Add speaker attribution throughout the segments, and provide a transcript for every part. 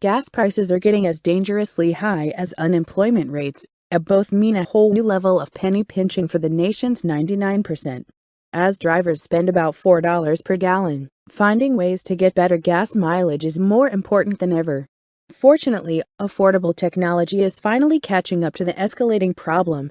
Speaker 1: Gas prices are getting as dangerously high as unemployment rates, and both mean a whole new level of penny pinching for the nation's 99%. As drivers spend about $4 per gallon, finding ways to get better gas mileage is more important than ever. Fortunately, affordable technology is finally catching up to the escalating problem.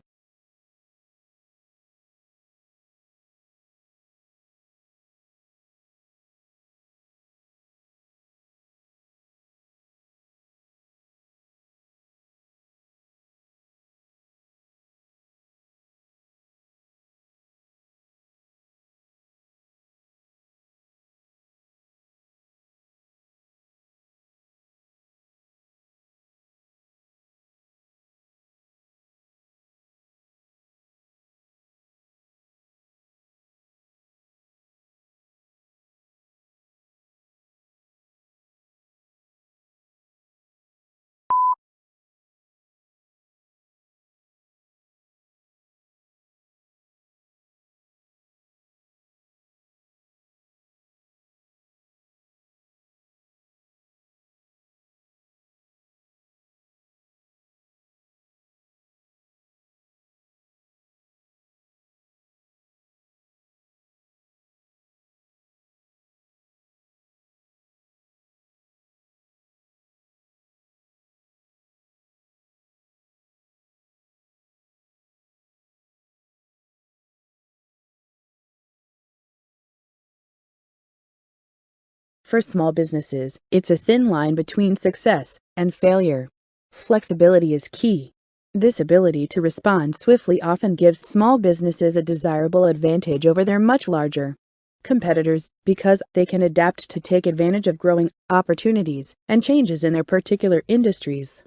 Speaker 1: For small businesses, it's a thin line between success and failure. Flexibility is key. This ability to respond swiftly often gives small businesses a desirable advantage over their much larger competitors because they can adapt to take advantage of growing opportunities and changes in their particular industries.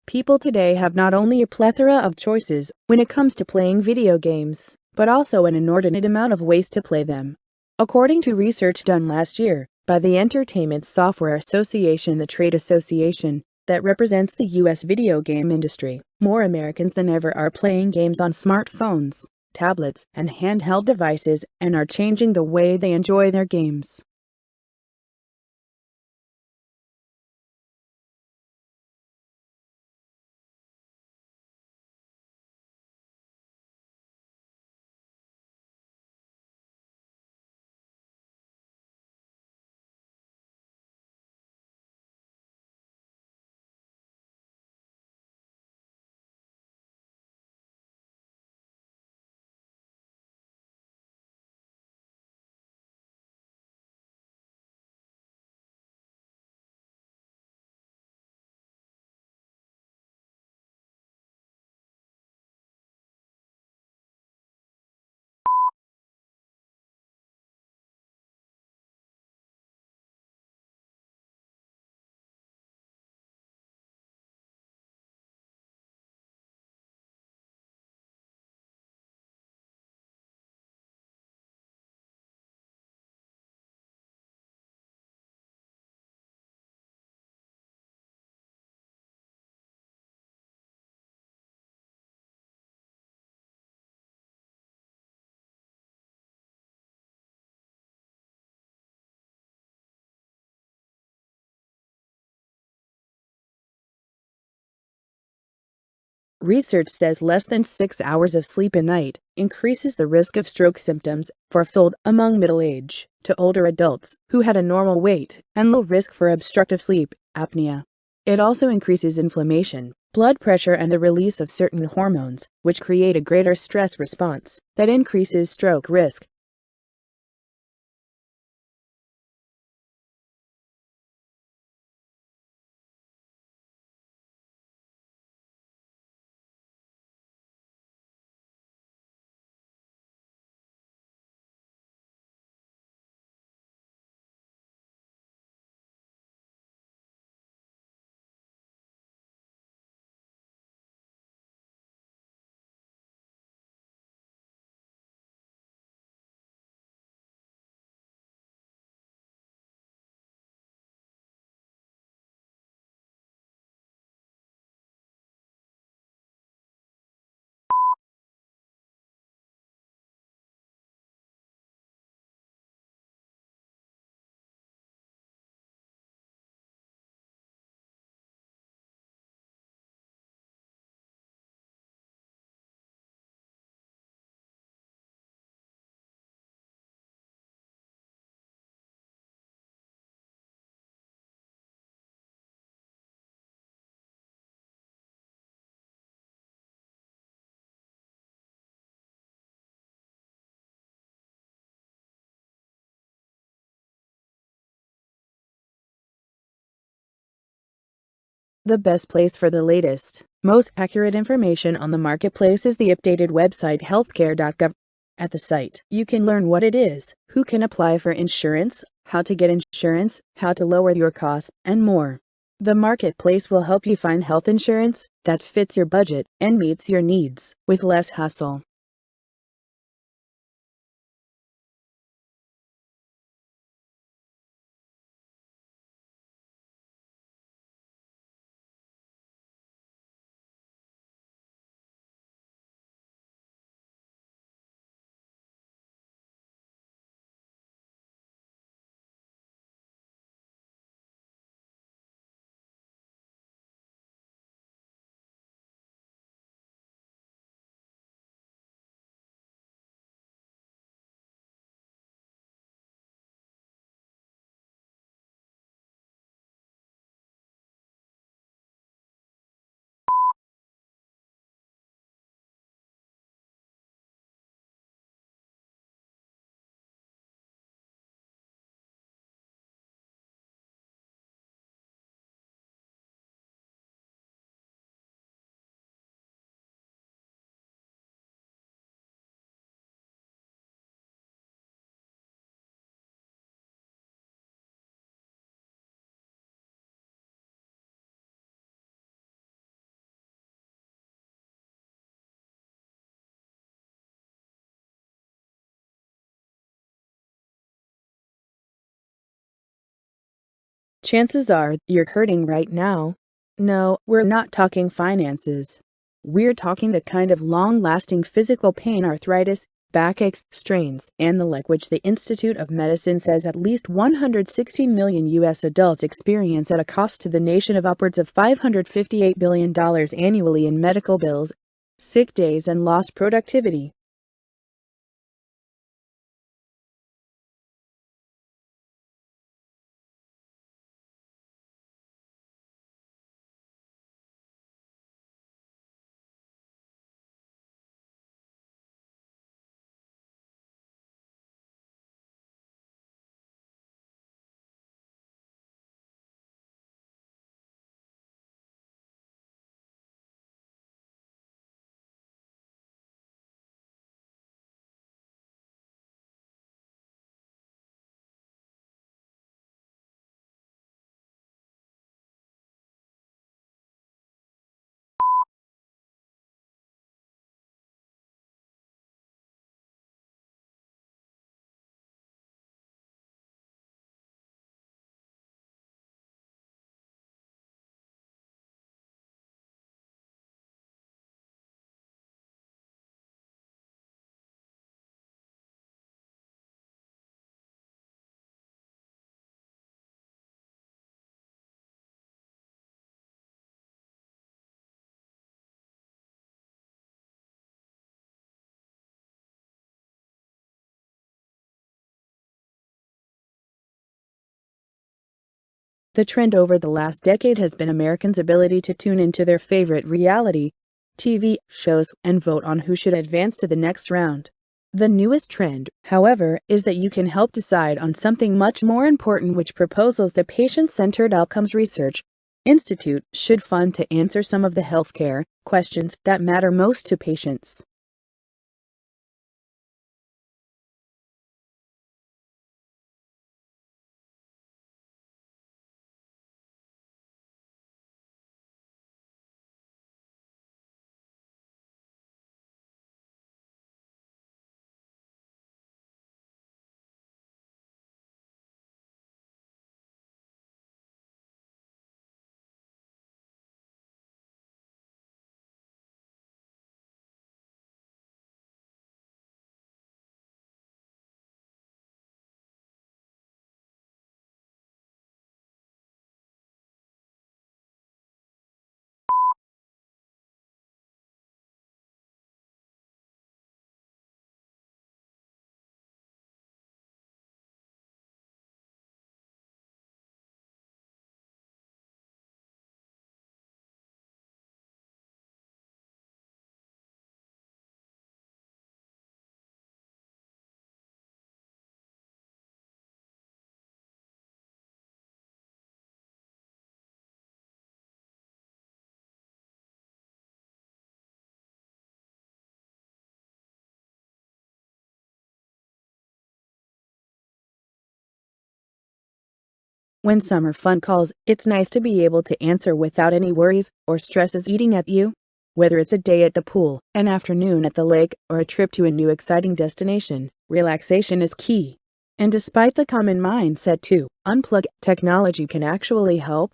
Speaker 1: People today have not only a plethora of choices when it comes to playing video games, but also an inordinate amount of ways to play them. According to research done last year by the Entertainment Software Association, the trade association that represents the U.S. video game industry, more Americans than ever are playing games on smartphones, tablets, and handheld devices and are changing the way they enjoy their games. Research says less than 6 hours of sleep a night increases the risk of stroke symptoms fourfold among middle-aged to older adults who had a normal weight and low risk for obstructive sleep apnea. It also increases inflammation, blood pressure, and the release of certain hormones, which create a greater stress response that increases stroke risk. The best place for the latest, most accurate information on the marketplace is the updated website healthcare.gov. At the site, you can learn what it is, who can apply for insurance, how to get insurance, how to lower your costs, and more. The marketplace will help you find health insurance that fits your budget and meets your needs with less hassle. Chances are you're hurting right now. No, we're not talking finances. We're talking the kind of long-lasting physical pain, arthritis, backaches, strains, and the like, which the Institute of Medicine says at least 160 million U.S. adults experience at a cost to the nation of upwards of $558 billion annually in medical bills, sick days, and lost productivity. The trend over the last decade has been Americans' ability to tune into their favorite reality TV shows and vote on who should advance to the next round. The newest trend, however, is that you can help decide on something much more important, which proposals the Patient-Centered Outcomes Research Institute should fund to answer some of the healthcare questions that matter most to patients. When summer fun calls, it's nice to be able to answer without any worries or stresses eating at you. Whether it's a day at the pool, an afternoon at the lake, or a trip to a new exciting destination, relaxation is key. And despite the common mindset to unplug, technology can actually help.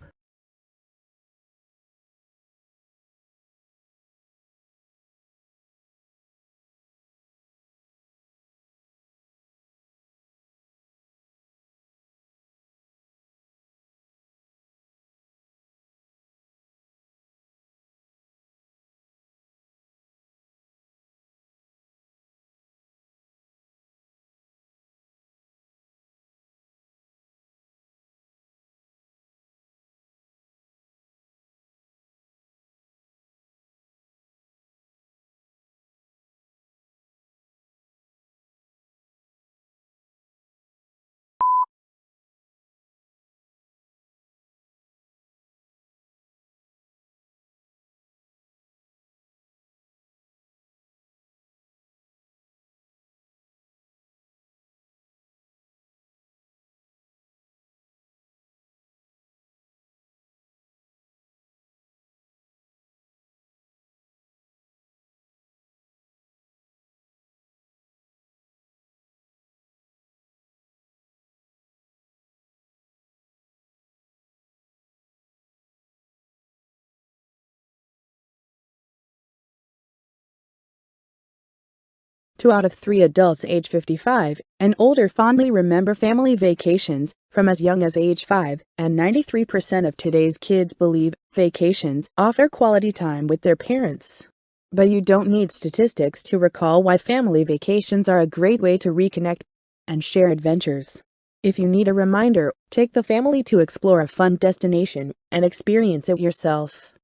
Speaker 1: Two out of three adults age 55 and older fondly remember family vacations from as young as age 5, and 93% of today's kids believe vacations offer quality time with their parents. But you don't need statistics to recall why family vacations are a great way to reconnect and share adventures. If you need a reminder, take the family to explore a fun destination and experience it yourself.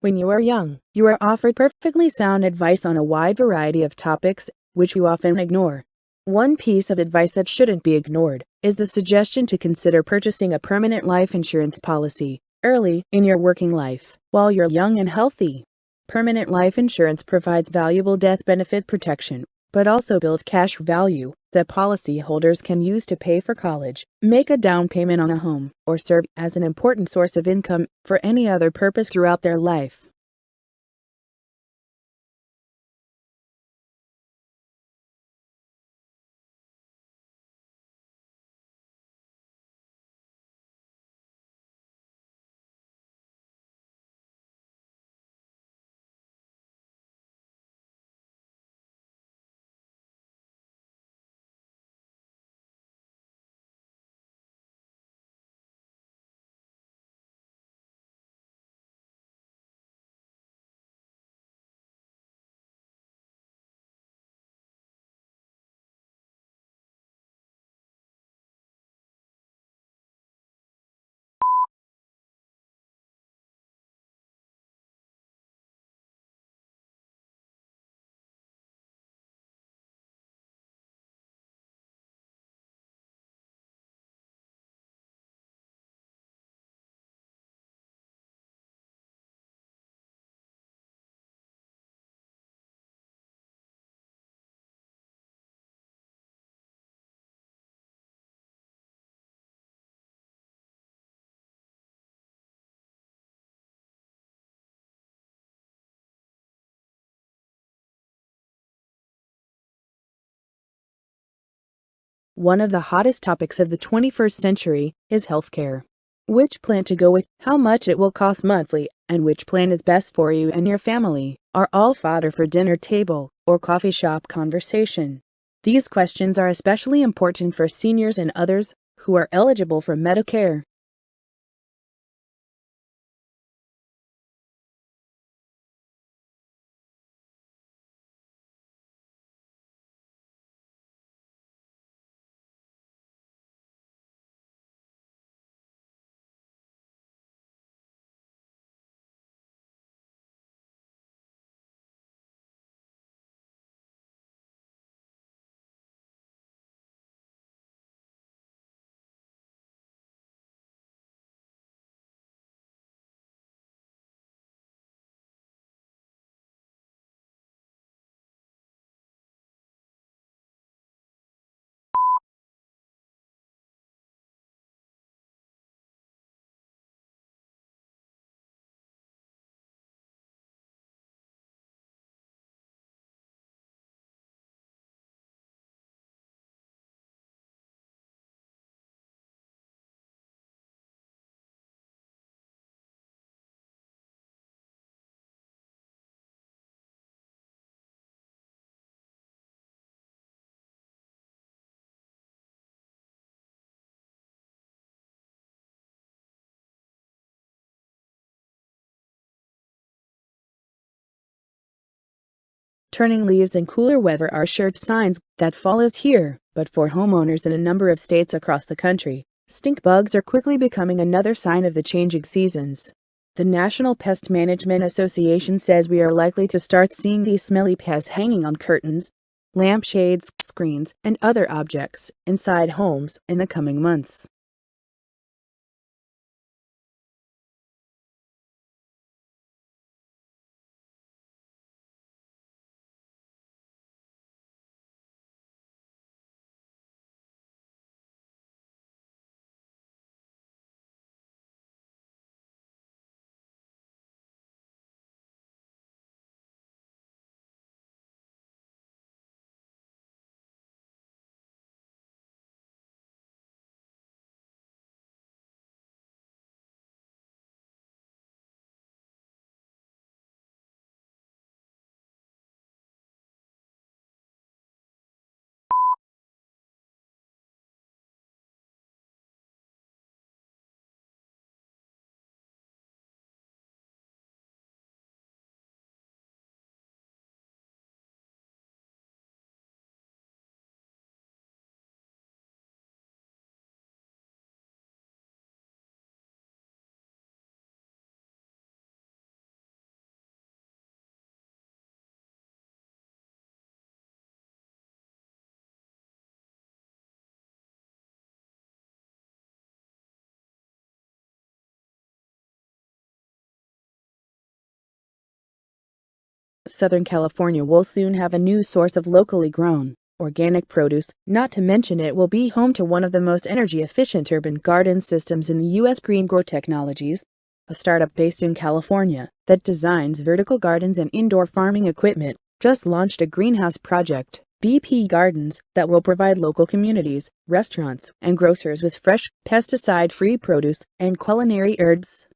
Speaker 1: When you are young, you are offered perfectly sound advice on a wide variety of topics, which you often ignore. One piece of advice that shouldn't be ignored is the suggestion to consider purchasing a permanent life insurance policy early in your working life, while you're young and healthy. Permanent life insurance provides valuable death benefit protection, but also builds cash value that policyholders can use to pay for college, make a down payment on a home, or serve as an important source of income for any other purpose throughout their life. One of the hottest topics of the 21st century is healthcare. Which plan to go with, how much it will cost monthly, and which plan is best for you and your family are all fodder for dinner table or coffee shop conversation. These questions are especially important for seniors and others who are eligible for Medicare. Turning leaves and cooler weather are sure signs that fall is here, but for homeowners in a number of states across the country, stink bugs are quickly becoming another sign of the changing seasons. The National Pest Management Association says we are likely to start seeing these smelly pests hanging on curtains, lampshades, screens, and other objects inside homes in the coming months. Southern California will soon have a new source of locally grown, organic produce, not to mention it will be home to one of the most energy-efficient urban garden systems in the U.S. Green Grow Technologies, a startup based in California that designs vertical gardens and indoor farming equipment, just launched a greenhouse project, BP Gardens, that will provide local communities, restaurants, and grocers with fresh, pesticide-free produce and culinary herbs.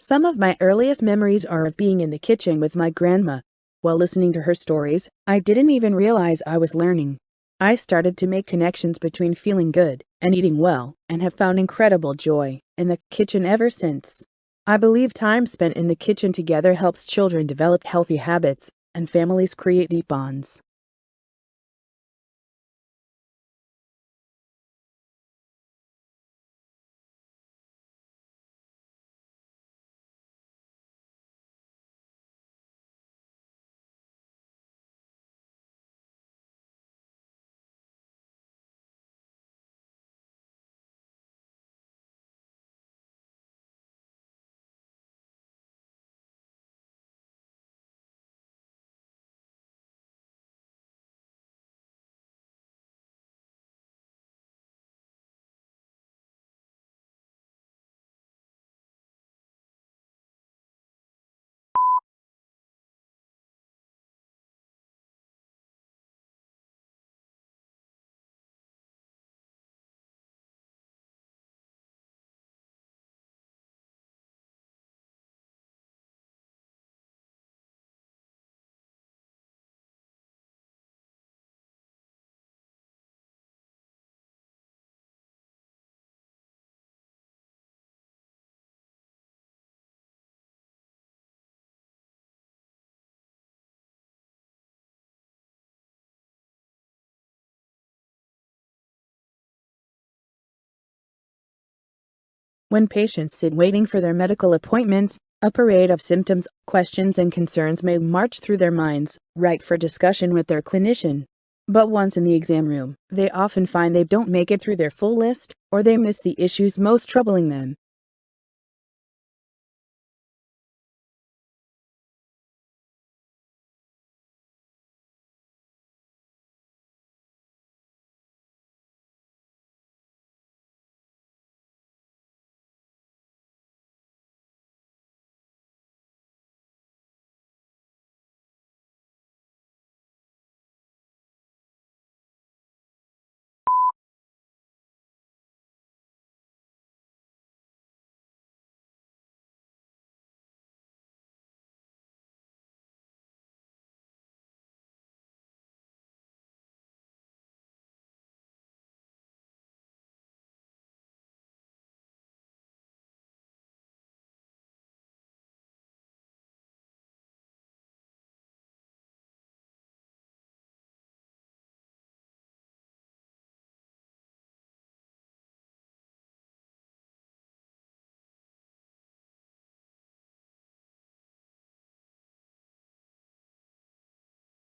Speaker 1: Some of my earliest memories are of being in the kitchen with my grandma. While listening to her stories, I didn't even realize I was learning. I started to make connections between feeling good and eating well, and have found incredible joy in the kitchen ever since. I believe time spent in the kitchen together helps children develop healthy habits, and families create deep bonds. When patients sit waiting for their medical appointments, a parade of symptoms, questions, and concerns may march through their minds, ripe for discussion with their clinician. But once in the exam room, they often find they don't make it through their full list, or they miss the issues most troubling them.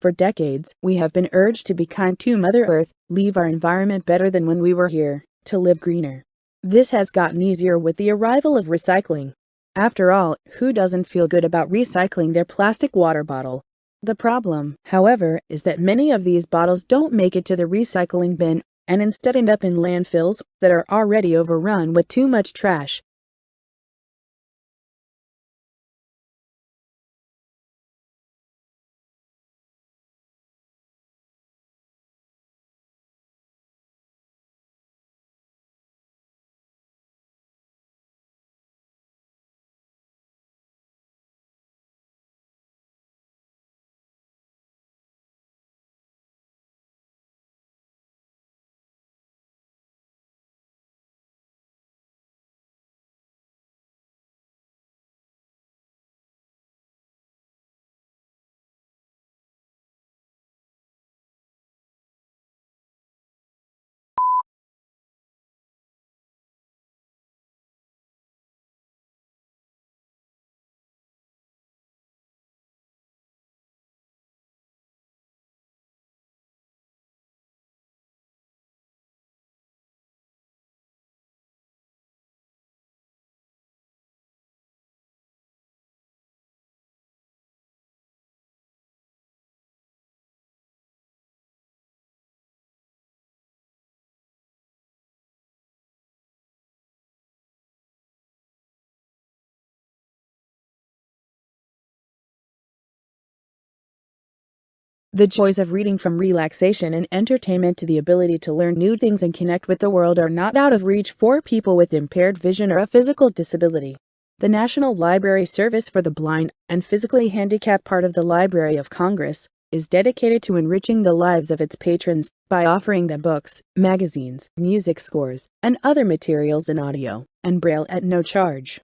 Speaker 1: For decades, we have been urged to be kind to Mother Earth, leave our environment better than when we were here, to live greener. This has gotten easier with the arrival of recycling. After all, who doesn't feel good about recycling their plastic water bottle? The problem, however, is that many of these bottles don't make it to the recycling bin and instead end up in landfills that are already overrun with too much trash. The joys of reading, from relaxation and entertainment to the ability to learn new things and connect with the world, are not out of reach for people with impaired vision or a physical disability. The National Library Service for the Blind and Physically Handicapped, part of the Library of Congress, is dedicated to enriching the lives of its patrons by offering them books, magazines, music scores, and other materials in audio and braille at no charge.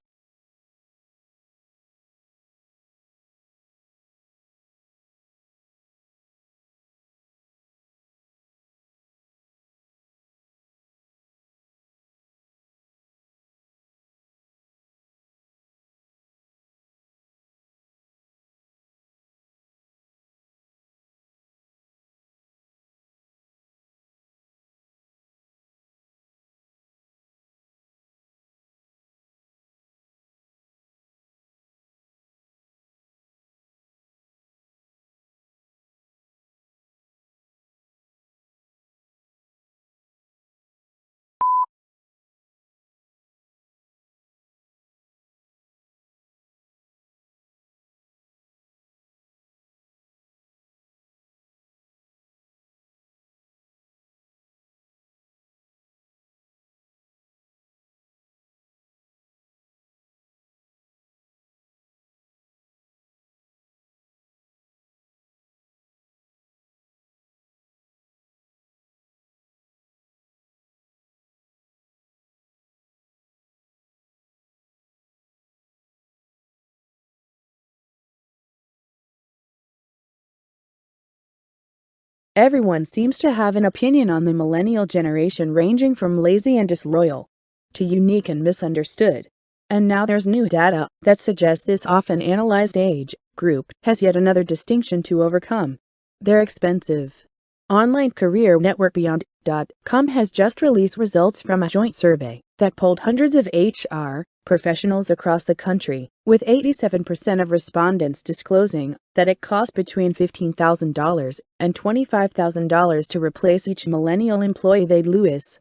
Speaker 1: Everyone seems to have an opinion on the millennial generation, ranging from lazy and disloyal to unique and misunderstood. And now there's new data that suggests this often analyzed age group has yet another distinction to overcome. They're expensive. Online career network Beyond.com has just released results from a joint survey that polled hundreds of HR professionals across the country, with 87% of respondents disclosing that it costs between $15,000 and $25,000 to replace each millennial employee they'd lose.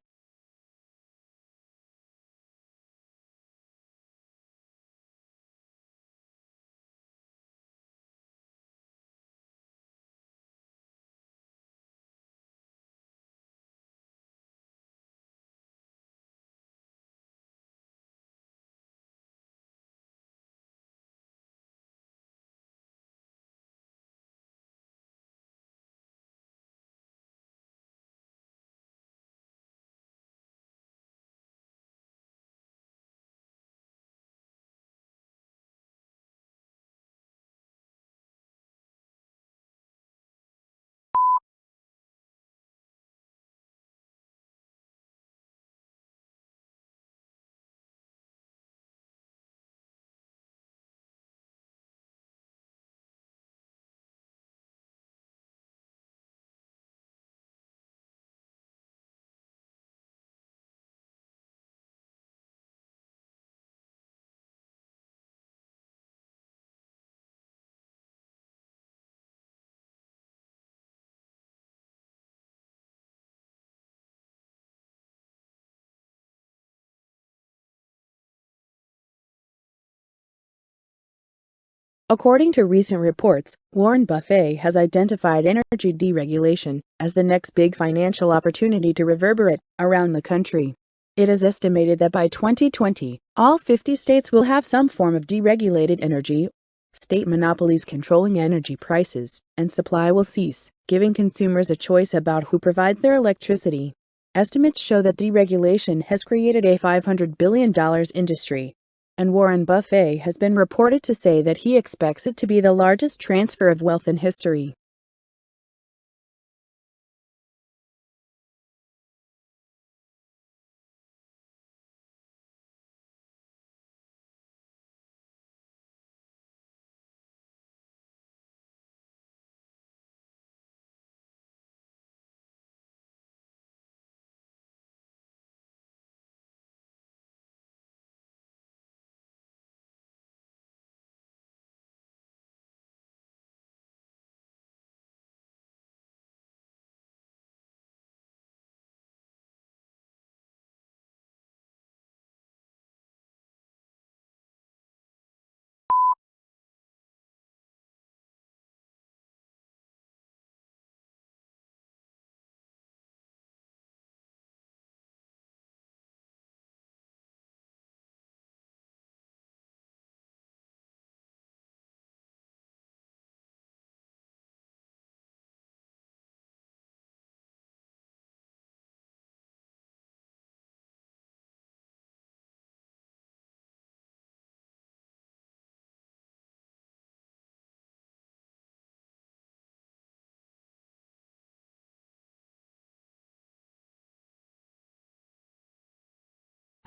Speaker 1: According to recent reports, Warren Buffett has identified energy deregulation as the next big financial opportunity to reverberate around the country. It is estimated that by 2020, all 50 states will have some form of deregulated energy. State monopolies controlling energy prices and supply will cease, giving consumers a choice about who provides their electricity. Estimates show that deregulation has created a $500 billion industry, and Warren Buffett has been reported to say that he expects it to be the largest transfer of wealth in history.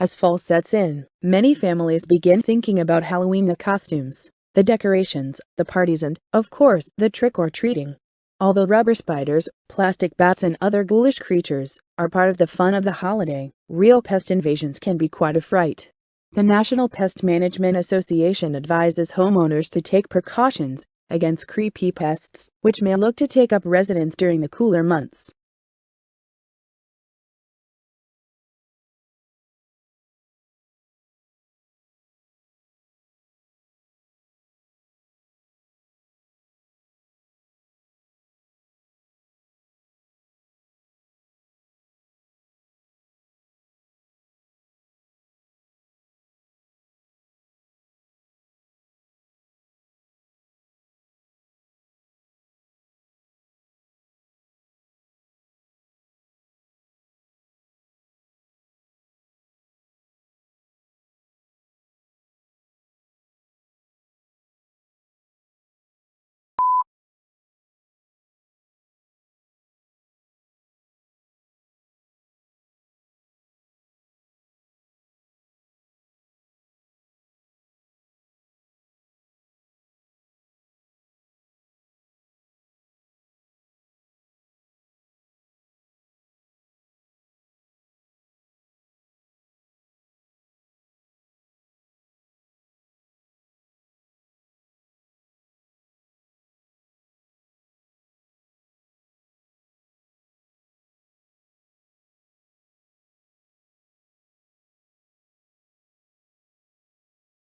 Speaker 1: As fall sets in, many families begin thinking about Halloween: the costumes, the decorations, the parties, and, of course, the trick-or-treating. Although rubber spiders, plastic bats, and other ghoulish creatures are part of the fun of the holiday, real pest invasions can be quite a fright. The National Pest Management Association advises homeowners to take precautions against creepy pests, which may look to take up residence during the cooler months.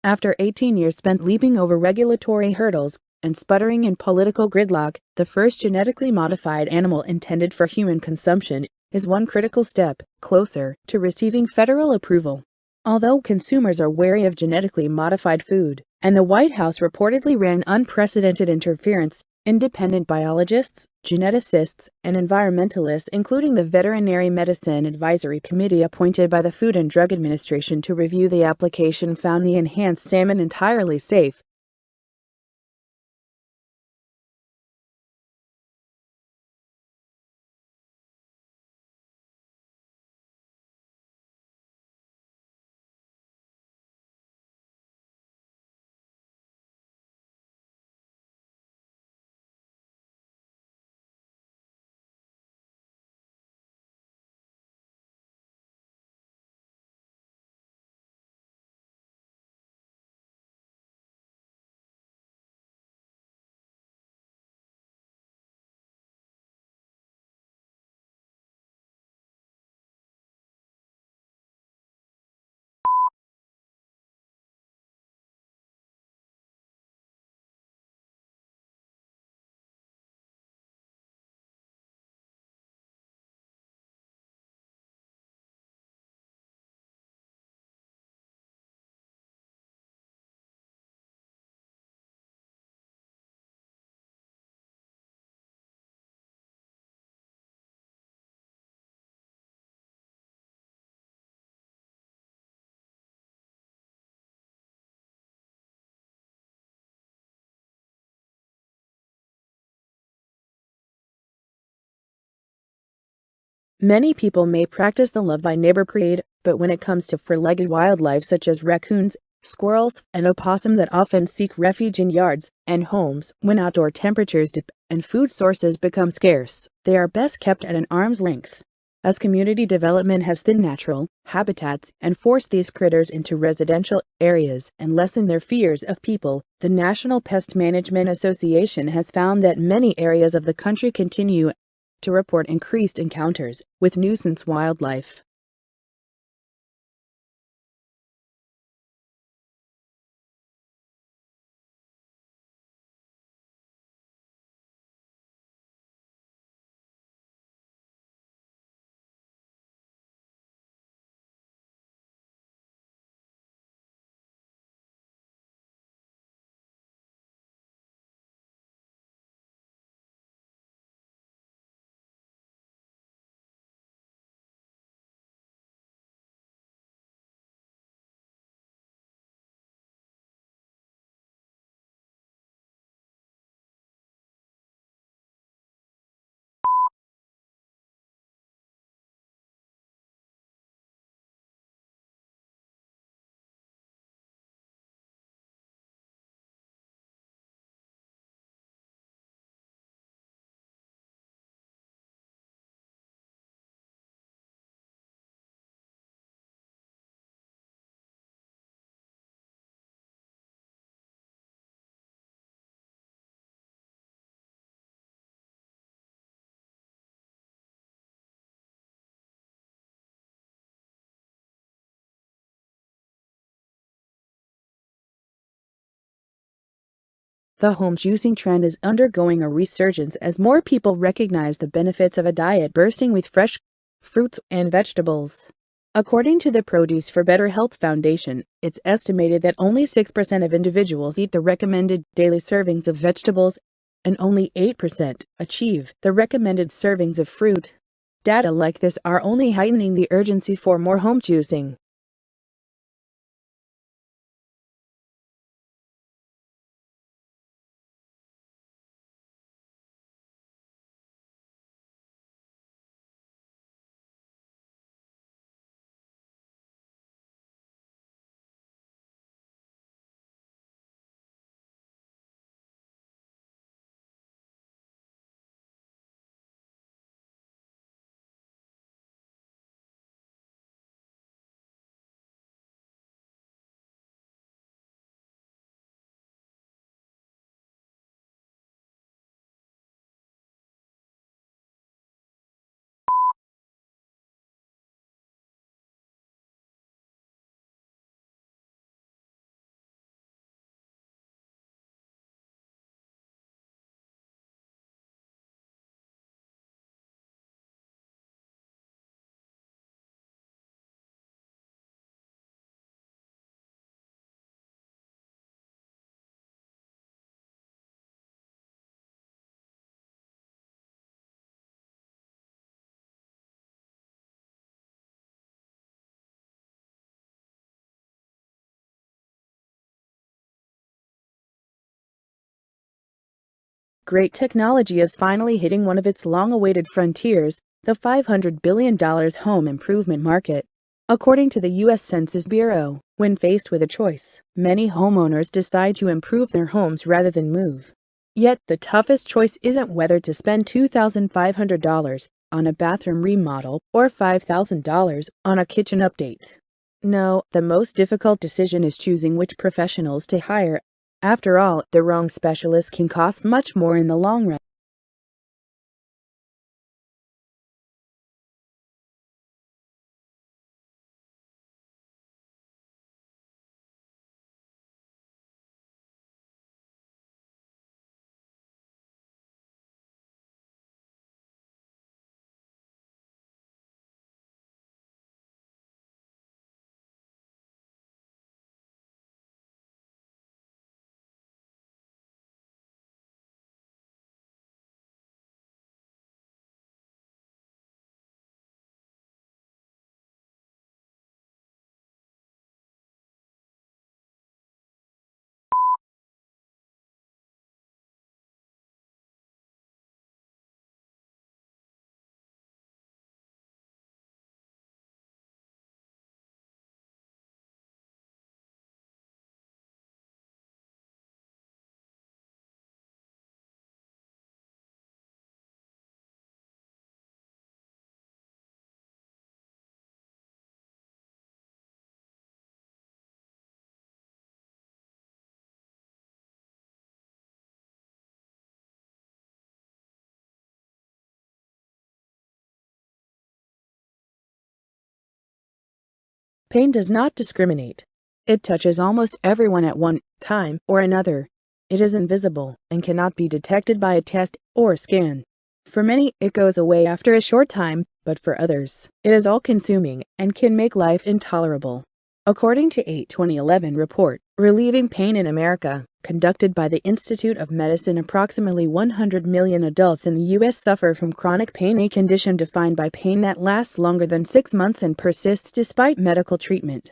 Speaker 1: After 18 years spent leaping over regulatory hurdles and sputtering in political gridlock, the first genetically modified animal intended for human consumption is one critical step closer to receiving federal approval. Although consumers are wary of genetically modified food, and the White House reportedly ran unprecedented interference, independent biologists, geneticists, and environmentalists, including the Veterinary Medicine Advisory Committee appointed by the Food and Drug Administration to review the application, found the enhanced salmon entirely safe. Many people may practice the love thy neighbor parade, but when it comes to four-legged wildlife such as raccoons, squirrels, and opossum that often seek refuge in yards and homes when outdoor temperatures dip and food sources become scarce, they are best kept at an arm's length. As community development has thinned natural habitats and forced these critters into residential areas and lessened their fears of people, the National Pest Management Association has found that many areas of the country continue to report increased encounters with nuisance wildlife. The home juicing trend is undergoing a resurgence as more people recognize the benefits of a diet bursting with fresh fruits and vegetables. According to the Produce for Better Health Foundation, it's estimated that only 6% of individuals eat the recommended daily servings of vegetables and only 8% achieve the recommended servings of fruit. Data like this are only heightening the urgency for more home juicing. Great technology is finally hitting one of its long-awaited frontiers, the $500 billion home improvement market. According to the U.S. Census Bureau, when faced with a choice, many homeowners decide to improve their homes rather than move. Yet, the toughest choice isn't whether to spend $2,500 on a bathroom remodel or $5,000 on a kitchen update. No, the most difficult decision is choosing which professionals to hire. After all, the wrong specialist can cost much more in the long run. Pain does not discriminate. It touches almost everyone at one time or another. It is invisible and cannot be detected by a test or scan. For many, it goes away after a short time, but for others, it is all-consuming and can make life intolerable. According to a 2011 report, Relieving Pain in America, conducted by the Institute of Medicine, approximately 100 million adults in the U.S. suffer from chronic pain, a condition defined by pain that lasts longer than 6 months and persists despite medical treatment.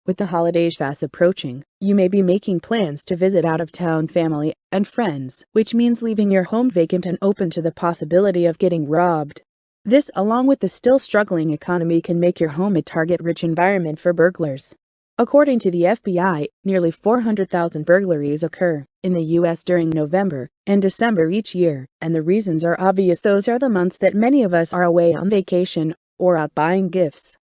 Speaker 1: With the holidays fast approaching, you may be making plans to visit out-of-town family and friends, which means leaving your home vacant and open to the possibility of getting robbed. This, along with the still struggling economy, can make your home a target-rich environment for burglars. According to the FBI, nearly 400,000 burglaries occur in the U.S. during November and December each year, and the reasons are obvious. Those are the months that many of us are away on vacation or out buying gifts.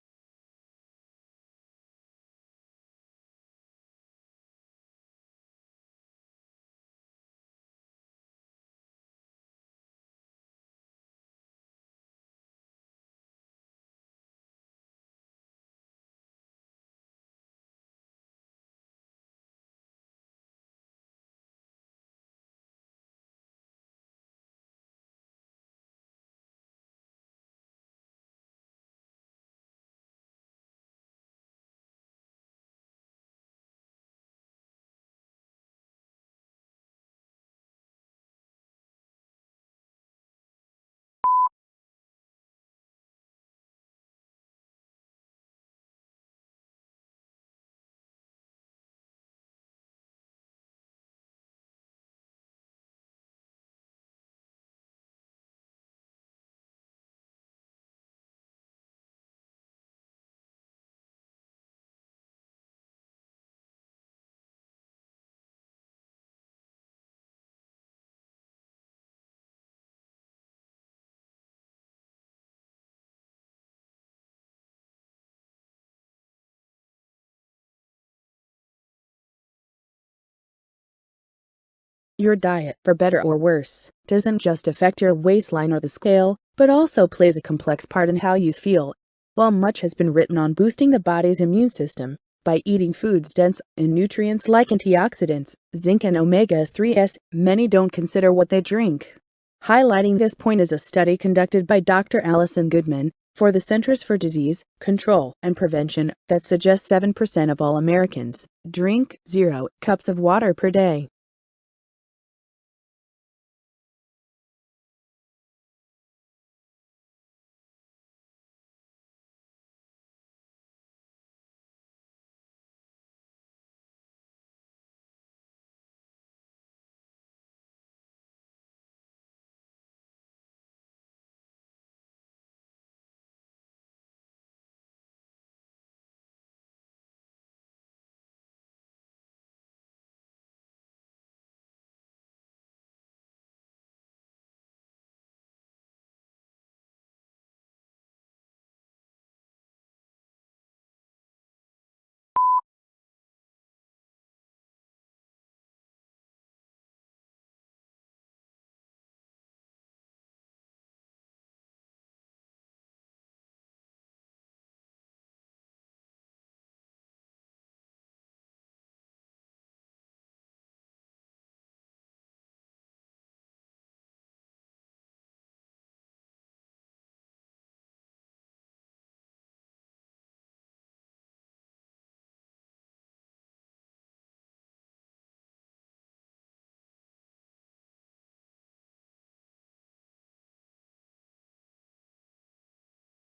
Speaker 1: Your diet, for better or worse, doesn't just affect your waistline or the scale, but also plays a complex part in how you feel. While much has been written on boosting the body's immune system by eating foods dense in nutrients like antioxidants, zinc and omega-3s, many don't consider what they drink. Highlighting this point is a study conducted by Dr. Allison Goodman for the Centers for Disease Control and Prevention that suggests 7% of all Americans drink 0 cups of water per day.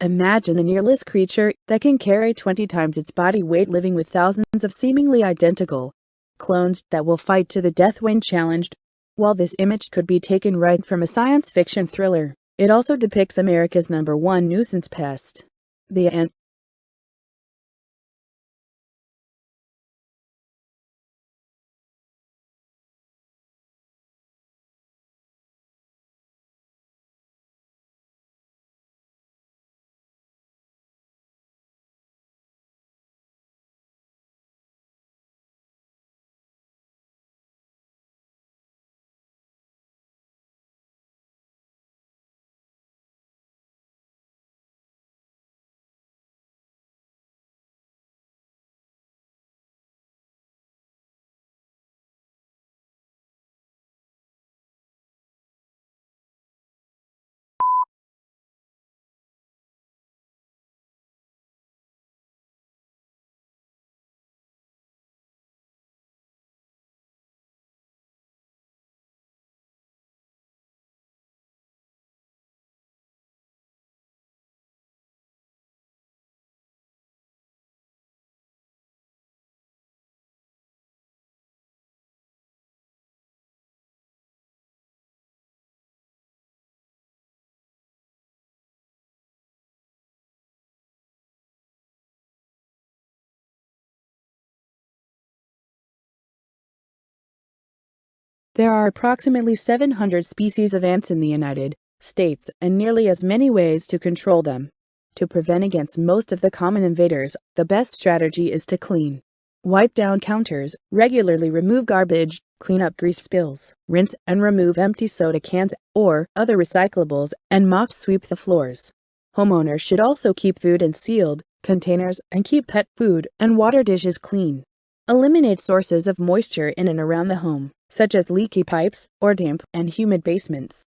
Speaker 1: Imagine an earless creature that can carry 20 times its body weight living with thousands of seemingly identical clones that will fight to the death when challenged. While this image could be taken right from a science fiction thriller, it also depicts America's #1 nuisance pest, the ant. There are approximately 700 species of ants in the United States and nearly as many ways to control them. To prevent against most of the common invaders, the best strategy is to clean. Wipe down counters, regularly remove garbage, clean up grease spills, rinse and remove empty soda cans or other recyclables, and mop sweep the floors. Homeowners should also keep food in sealed containers and keep pet food and water dishes clean. Eliminate sources of moisture in and around the home, such as leaky pipes or damp and humid basements.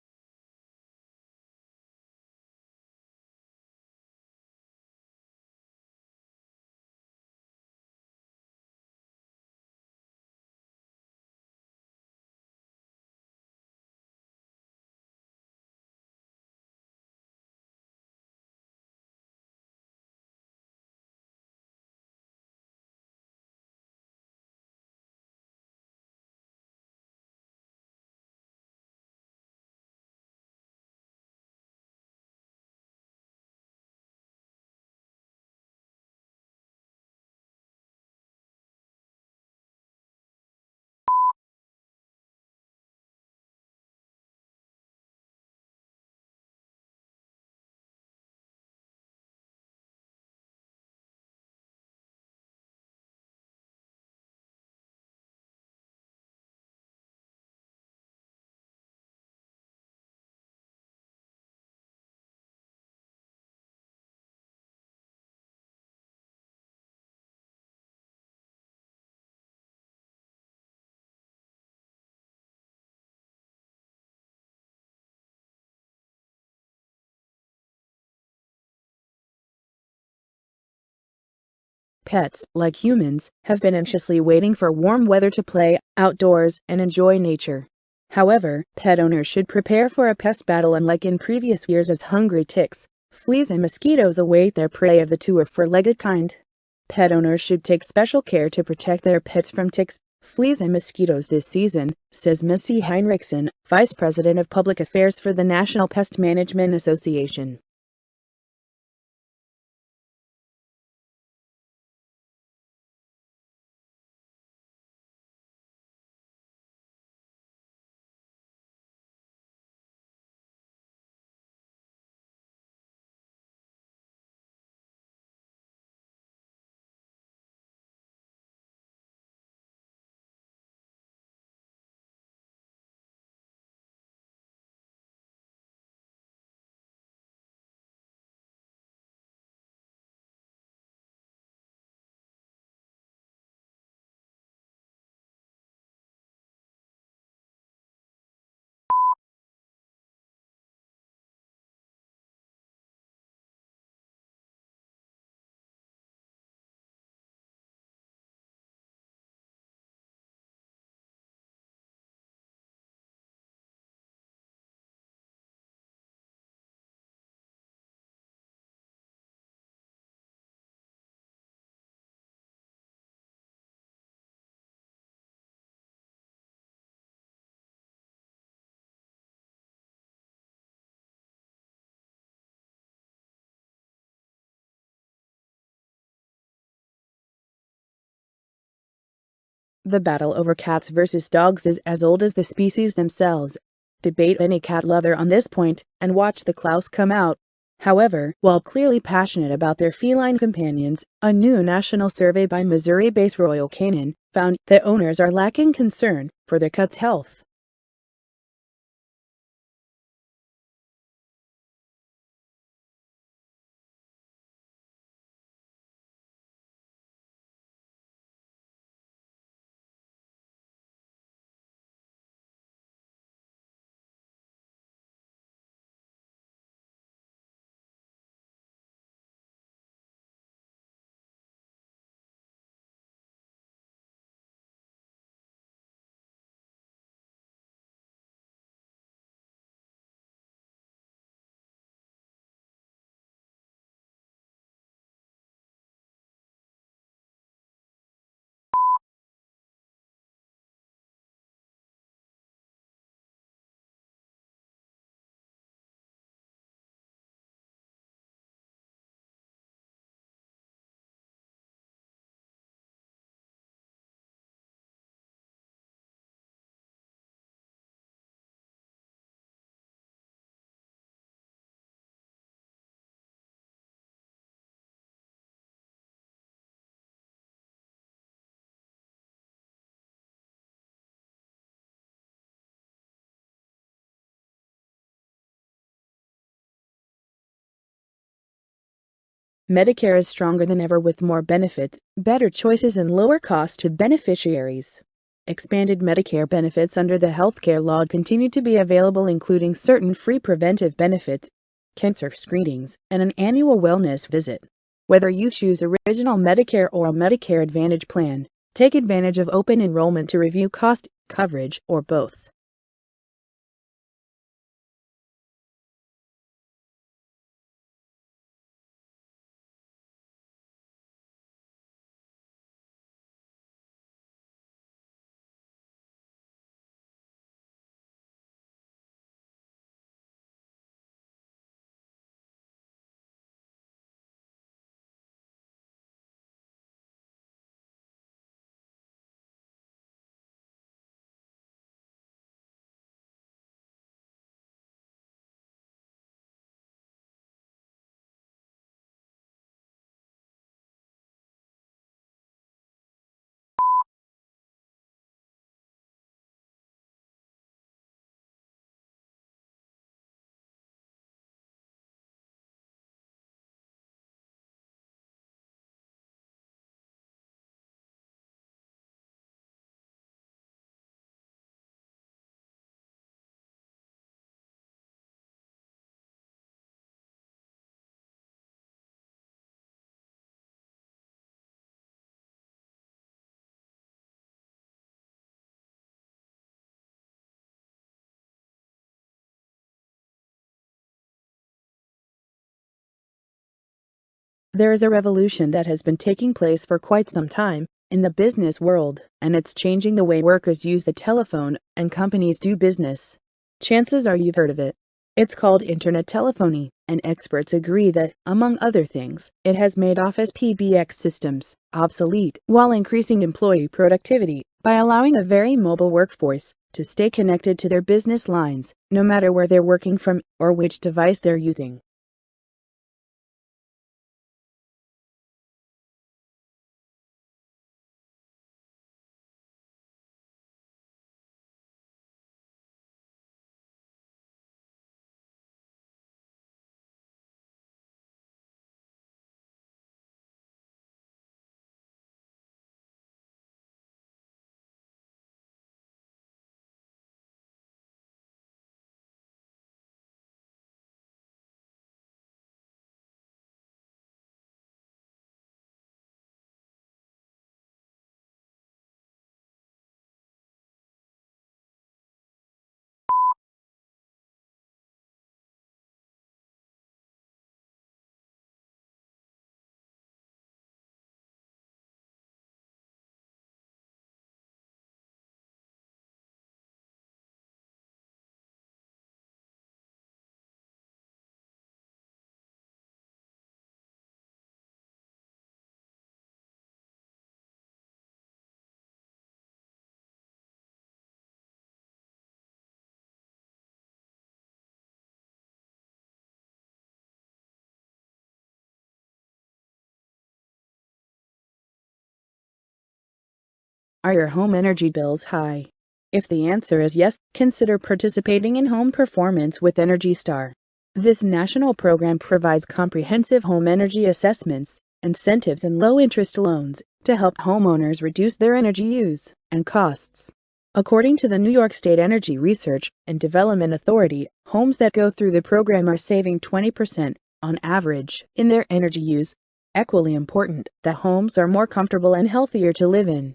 Speaker 1: Pets, like humans, have been anxiously waiting for warm weather to play outdoors and enjoy nature. However, pet owners should prepare for a pest battle, unlike in previous years, as hungry ticks, fleas and mosquitoes await their prey of the two or four-legged kind. Pet owners should take special care to protect their pets from ticks, fleas and mosquitoes this season, says Missy Heinrichsen, Vice President of Public Affairs for the National Pest Management Association. The battle over cats versus dogs is as old as the species themselves. Debate any cat lover on this point, and watch the claws come out. However, while clearly passionate about their feline companions, a new national survey by Missouri-based Royal Canin found that owners are lacking concern for their cats' health. Medicare is stronger than ever with more benefits, better choices, and lower costs to beneficiaries. Expanded Medicare benefits under the healthcare law continue to be available, including certain free preventive benefits, cancer screenings, and an annual wellness visit. Whether you choose Original Medicare or a Medicare Advantage plan, take advantage of open enrollment to review cost, coverage, or both. There is a revolution that has been taking place for quite some time in the business world, and it's changing the way workers use the telephone and companies do business. Chances are you've heard of it. It's called Internet Telephony, and experts agree that, among other things, it has made office PBX systems obsolete while increasing employee productivity by allowing a very mobile workforce to stay connected to their business lines, no matter where they're working from or which device they're using. Are your home energy bills high? If the answer is yes, consider participating in Home Performance with Energy Star. This national program provides comprehensive home energy assessments, incentives, and low-interest loans to help homeowners reduce their energy use and costs. According to the New York State Energy Research and Development Authority, homes that go through the program are saving 20% on average in their energy use. Equally important, the homes are more comfortable and healthier to live in.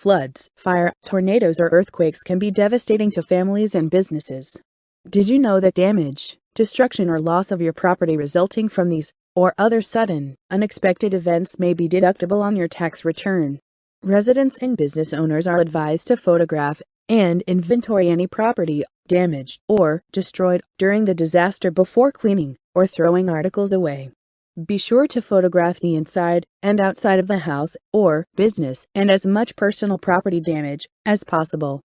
Speaker 1: Floods, fire, tornadoes, or earthquakes can be devastating to families and businesses. Did you know that damage, destruction, or loss of your property resulting from these or other sudden, unexpected events may be deductible on your tax return? Residents and business owners are advised to photograph and inventory any property damaged or destroyed during the disaster before cleaning or throwing articles away. Be sure to photograph the inside and outside of the house or business and as much personal property damage as possible.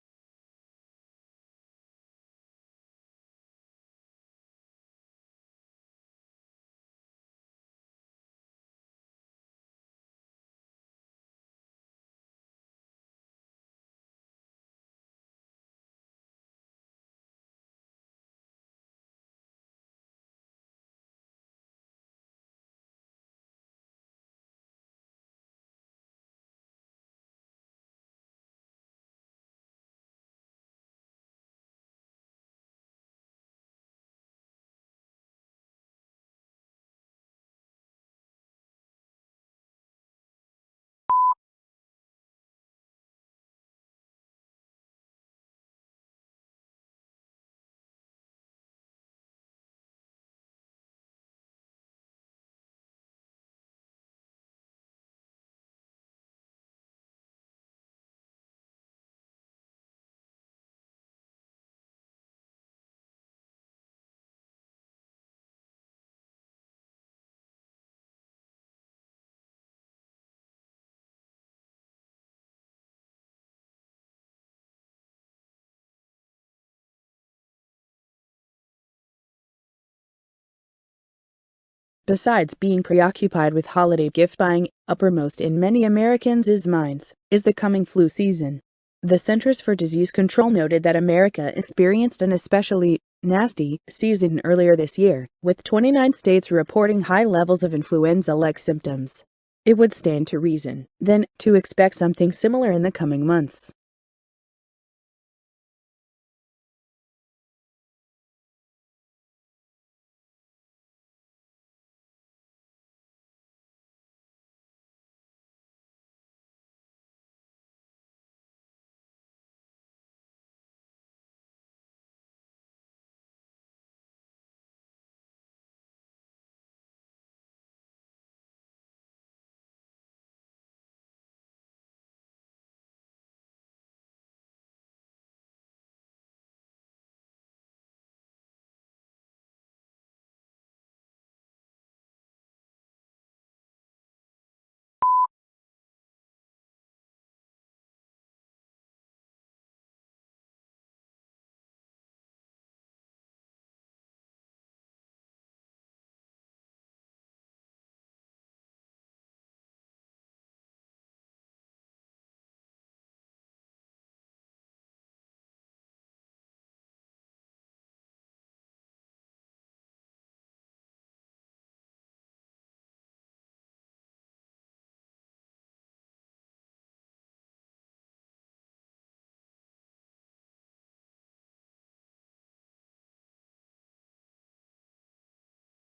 Speaker 1: Besides being preoccupied with holiday gift buying, uppermost in many Americans' minds is the coming flu season. The Centers for Disease Control noted that America experienced an especially nasty season earlier this year, with 29 states reporting high levels of influenza-like symptoms. It would stand to reason, then, to expect something similar in the coming months.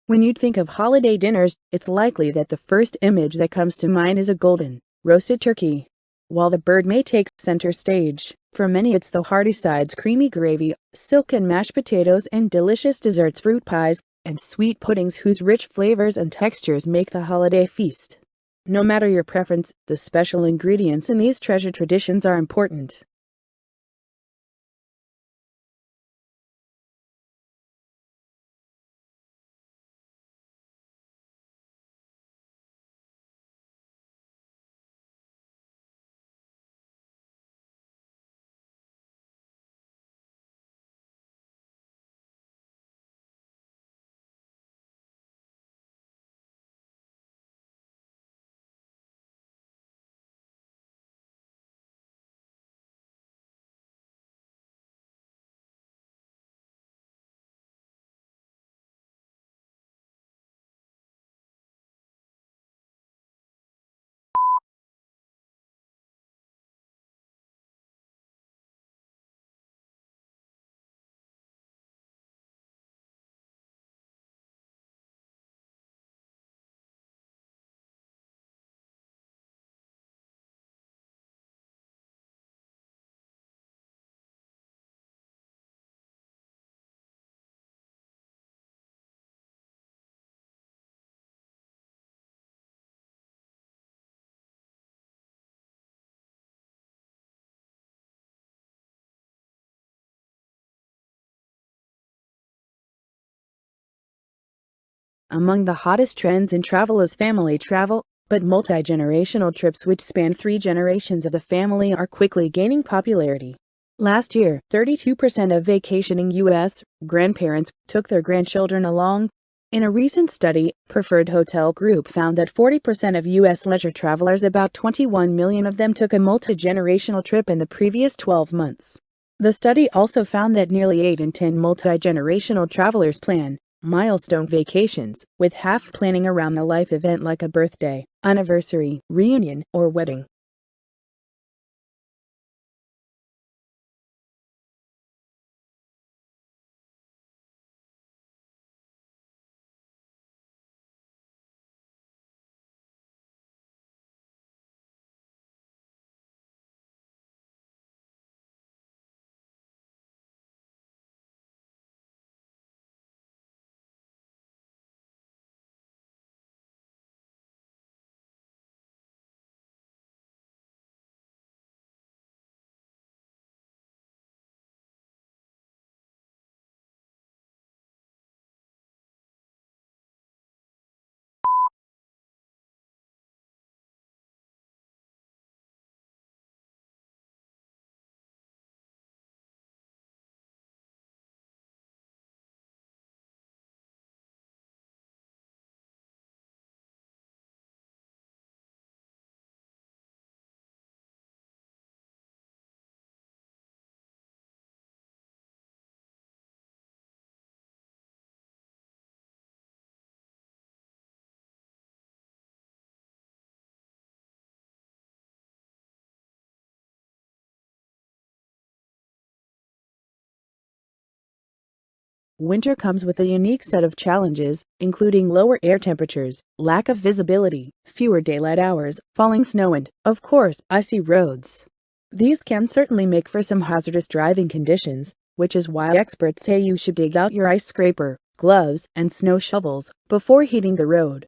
Speaker 1: When you think of holiday dinners, it's likely that the first image that comes to mind is a golden, roasted turkey. While the bird may take center stage, for many it's the hearty sides, creamy gravy, silken mashed potatoes, and delicious desserts, fruit pies, and sweet puddings whose rich flavors and textures make the holiday feast. No matter your preference, the special ingredients in these treasured traditions are important. Among the hottest trends in travel is family travel, but multi-generational trips which span 3 generations of the family are quickly gaining popularity. Last year, 32% of vacationing U.S. grandparents took their grandchildren along. In a recent study, Preferred Hotel Group found that 40% of U.S. leisure travelers, about 21 million of them, took a multi-generational trip in the previous 12 months. The study also found that nearly 8 in 10 multi-generational travelers plan milestone vacations, with half planning around a life event like a birthday, anniversary, reunion, or wedding. Winter comes with a unique set of challenges, including lower air temperatures, lack of visibility, fewer daylight hours, falling snow, and, of course, icy roads. These can certainly make for some hazardous driving conditions, which is why experts say you should dig out your ice scraper, gloves, and snow shovels before hitting the road.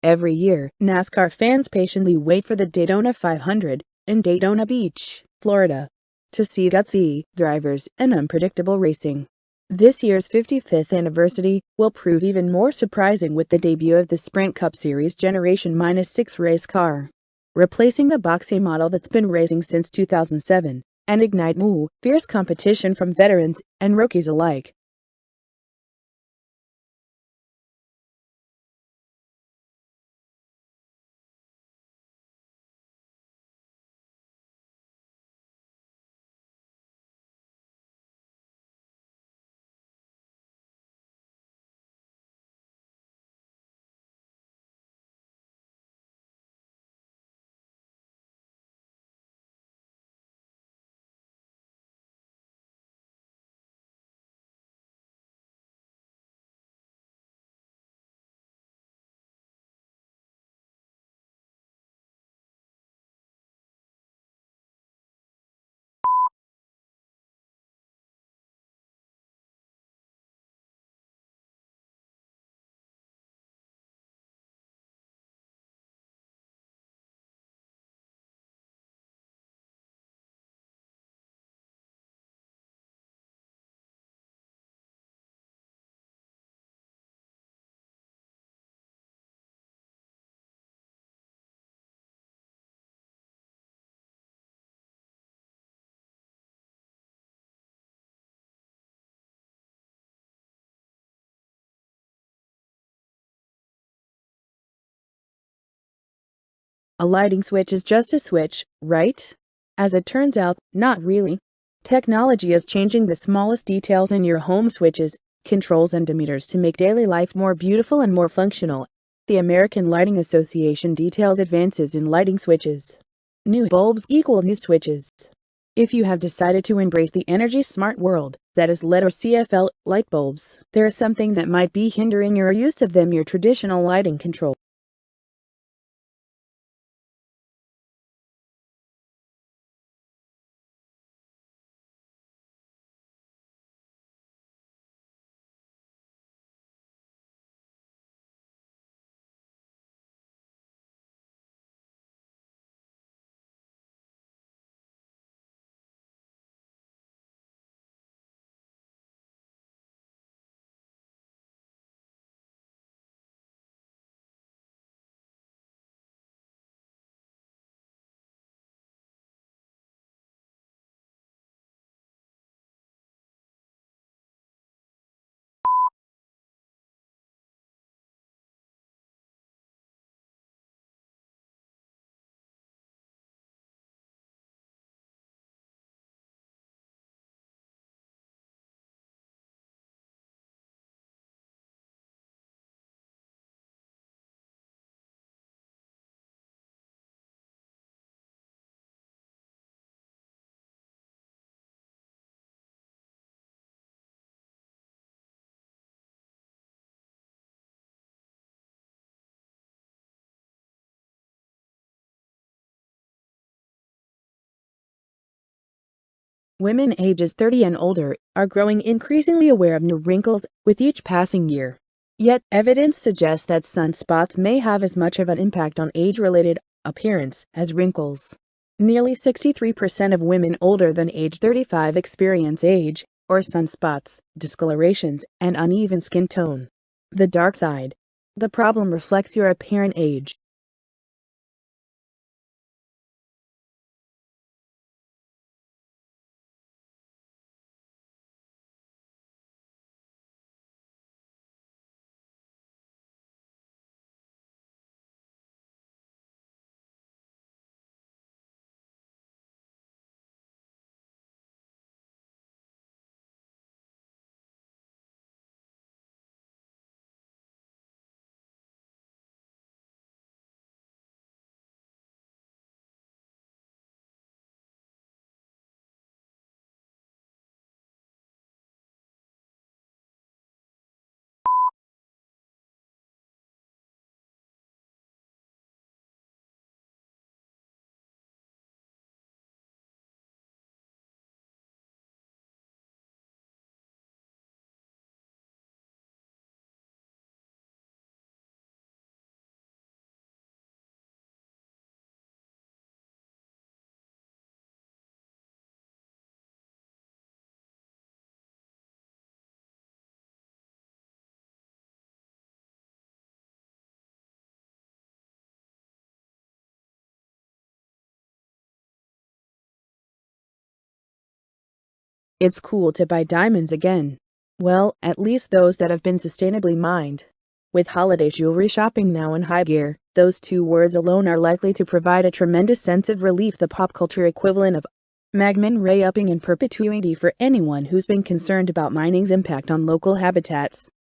Speaker 1: Every year, NASCAR fans patiently wait for the Daytona 500 in Daytona Beach, Florida, to see gutsy drivers and unpredictable racing. This year's 55th anniversary will prove even more surprising with the debut of the Sprint Cup Series Generation -6 race car, replacing the boxy model that's been racing since 2007, and ignite fierce competition from veterans and rookies alike. A lighting switch is just a switch, right? As it turns out, not really. Technology is changing the smallest details in your home switches, controls and meters to make daily life more beautiful and more functional. The American Lighting Association details advances in lighting switches. New bulbs equal new switches. If you have decided to embrace the energy-smart world, that is LED or CFL light bulbs, there is something that might be hindering your use of them: your traditional lighting control. Women ages 30 and older are growing increasingly aware of new wrinkles with each passing year. Yet, evidence suggests that sunspots may have as much of an impact on age-related appearance as wrinkles. Nearly 63% of women older than age 35 experience age or sunspots, discolorations, and uneven skin tone. The dark side. The problem reflects your apparent age. It's cool to buy diamonds again. Well, at least those that have been sustainably mined. With holiday jewelry shopping now in high gear, those two words alone are likely to provide a tremendous sense of relief, the pop culture equivalent of magman ray upping in perpetuity for anyone who's been concerned about mining's impact on local habitats.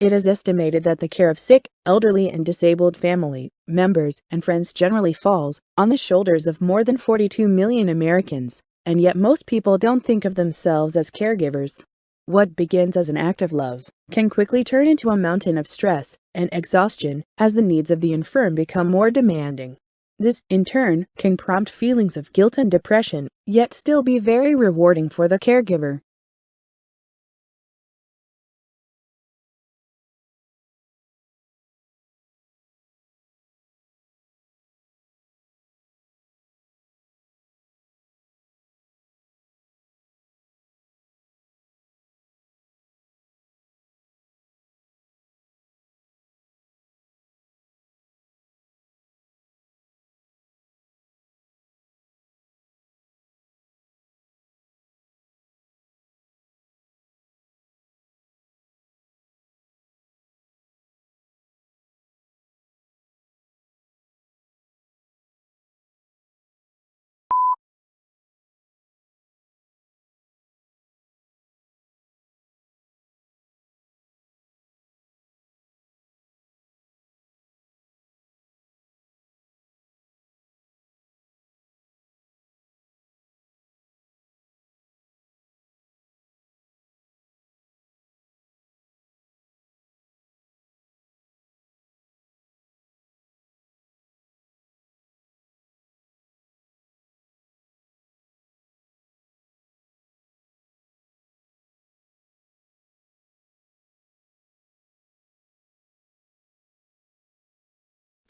Speaker 1: It is estimated that the care of sick, elderly, and disabled family members and friends generally falls on the shoulders of more than 42 million Americans, and yet most people don't think of themselves as caregivers. What begins as an act of love can quickly turn into a mountain of stress and exhaustion as the needs of the infirm become more demanding. This, in turn, can prompt feelings of guilt and depression, yet still be very rewarding for the caregiver.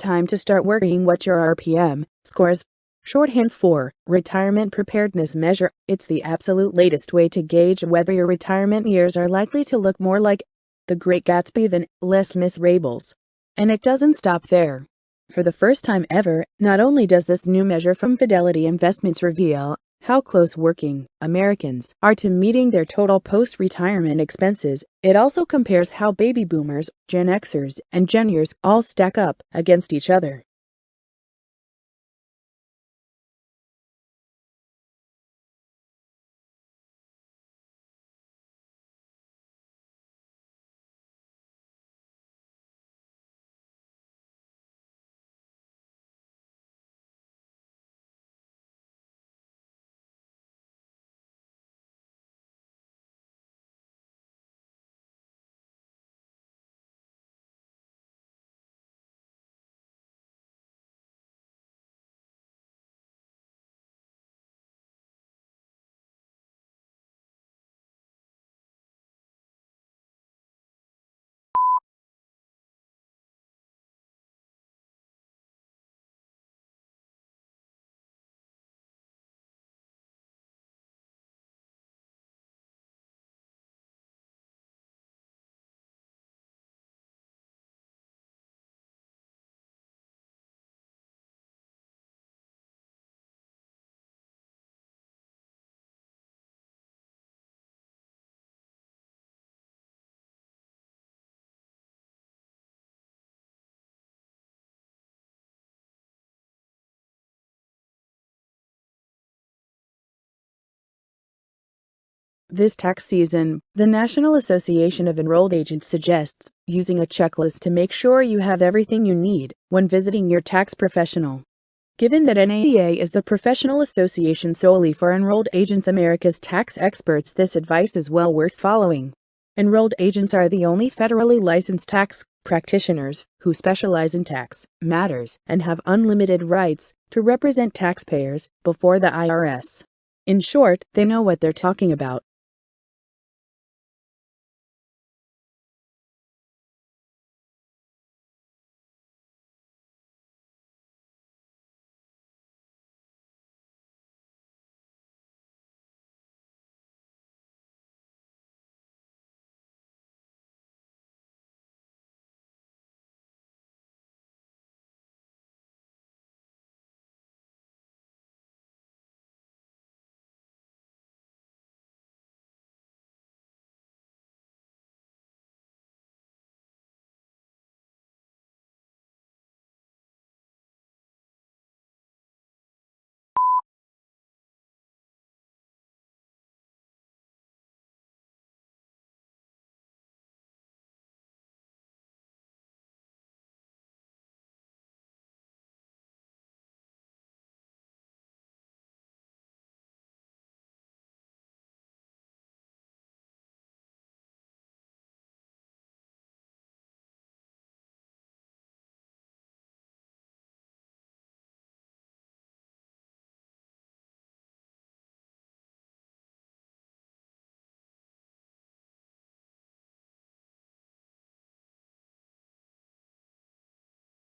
Speaker 1: Time to start worrying what your RPM scores. Shorthand for Retirement Preparedness Measure. It's the absolute latest way to gauge whether your retirement years are likely to look more like The Great Gatsby than Les Miserables. And it doesn't stop there. For the first time ever, not only does this new measure from Fidelity Investments reveal how close working Americans are to meeting their total post-retirement expenses, it also compares how baby boomers, Gen Xers, and Gen Yers all stack up against each other. This tax season, the National Association of Enrolled Agents suggests using a checklist to make sure you have everything you need when visiting your tax professional. Given that NAEA is the professional association solely for enrolled agents, America's tax experts, this advice is well worth following. Enrolled agents are the only federally licensed tax practitioners who specialize in tax matters and have unlimited rights to represent taxpayers before the IRS. In short, they know what they're talking about.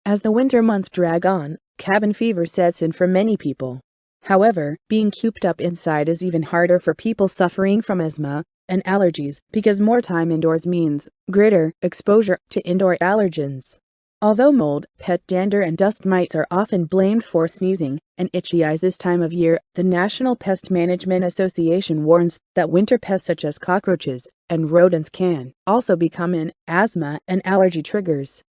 Speaker 1: As the winter months drag on, cabin fever sets in for many people. However, being cooped up inside is even harder for people suffering from asthma and allergies because more time indoors means greater exposure to indoor allergens. Although mold, pet dander, and dust mites are often blamed for sneezing and itchy eyes this time of year, the National Pest Management Association warns that winter pests such as cockroaches and rodents can also become an asthma and allergy triggers.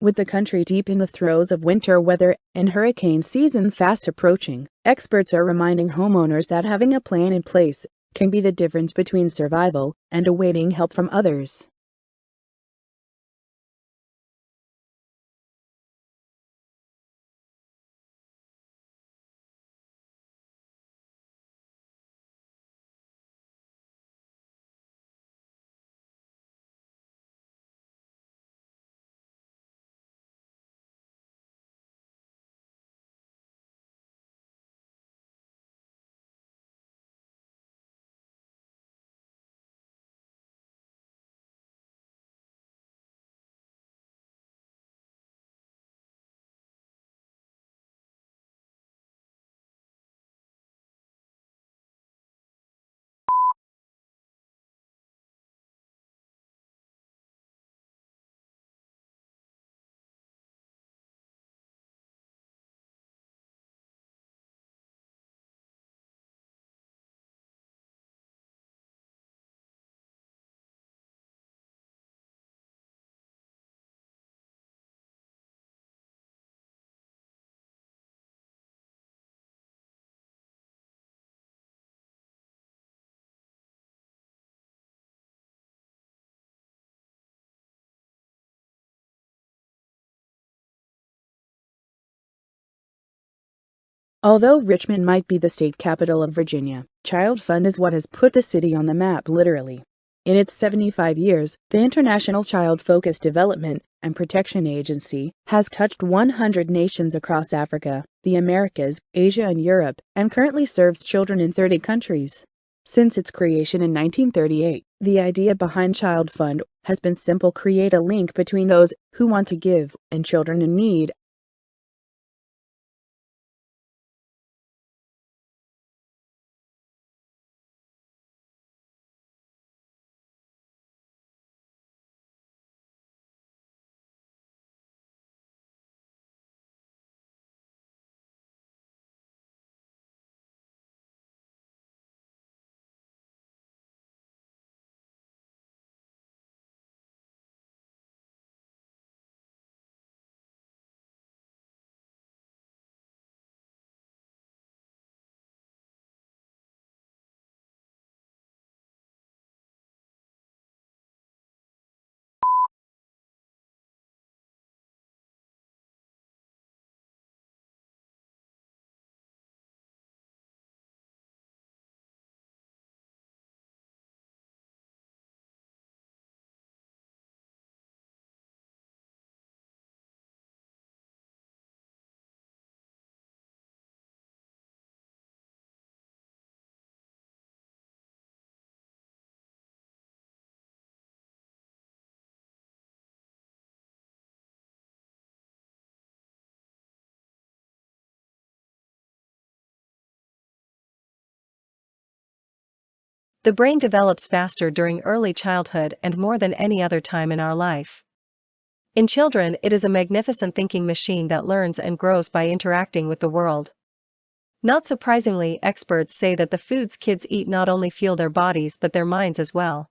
Speaker 1: With the country deep in the throes of winter weather and hurricane season fast approaching, experts are reminding homeowners that having a plan in place can be the difference between survival and awaiting help from others. Although Richmond might be the state capital of Virginia, Child Fund is what has put the city on the map literally. In its 75 years, the International Child-Focused Development and Protection Agency has touched 100 nations across Africa, the Americas, Asia and Europe, and currently serves children in 30 countries. Since its creation in 1938, the idea behind Child Fund has been simple: create a link between those who want to give and children in need.
Speaker 2: The brain develops faster during early childhood and more than any other time in our life. In children, it is a magnificent thinking machine that learns and grows by interacting with the world. Not surprisingly, experts say that the foods kids eat not only fuel their bodies but their minds as well.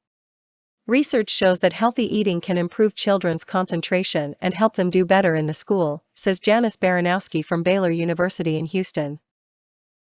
Speaker 2: Research shows that healthy eating can improve children's concentration and help them do better in the school, says Janice Baranowski from Baylor University in Houston.